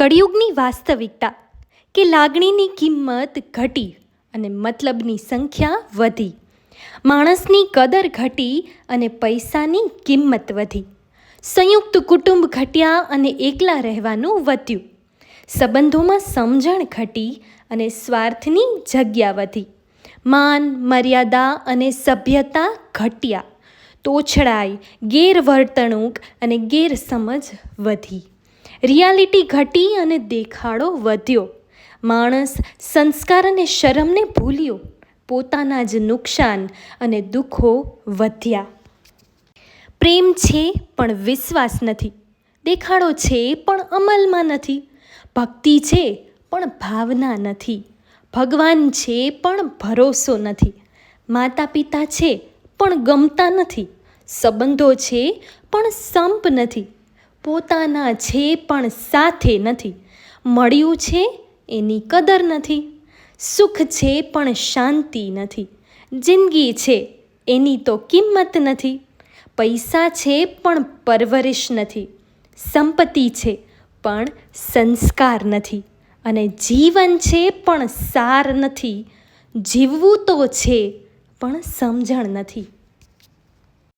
કળિયુગની વાસ્તવિકતા કે લાગણીની કિંમત ઘટી અને મતલબની સંખ્યા વધી. માણસની કદર ઘટી અને પૈસાની કિંમત વધી. સંયુક્ત કુટુંબ ઘટ્યા અને એકલા રહેવાનું વધ્યું. સંબંધોમાં સમજણ ઘટી અને સ્વાર્થની જગ્યા વધી. માન, મર્યાદા અને સભ્યતા ઘટ્યા. તોછડાઈ, ગેરવર્તણૂક અને ગેરસમજ વધી. રિયાલિટી ઘટી અને દેખાડો વધ્યો. માણસ સંસ્કાર અને શરમને ભૂલ્યો. પોતાના જ નુકસાન અને દુઃખો વધ્યા. પ્રેમ છે પણ વિશ્વાસ નથી. દેખાડો છે પણ અમલમાં નથી. ભક્તિ છે પણ ભાવના નથી. ભગવાન છે પણ ભરોસો નથી. માતા પિતા છે પણ ગમતા નથી. સંબંધો છે પણ સંપ નથી. પોતાના છે પણ સાથે નથી. મળ્યું છે એની કદર નથી. સુખ છે પણ શાંતિ નથી. જિંદગી છે એની તો કિંમત નથી. પૈસા છે પણ પરવરિશ નથી. સંપત્તિ છે પણ સંસ્કાર નથી. અને જીવન છે પણ સાર નથી. જીવવું તો છે પણ સમજણ નથી.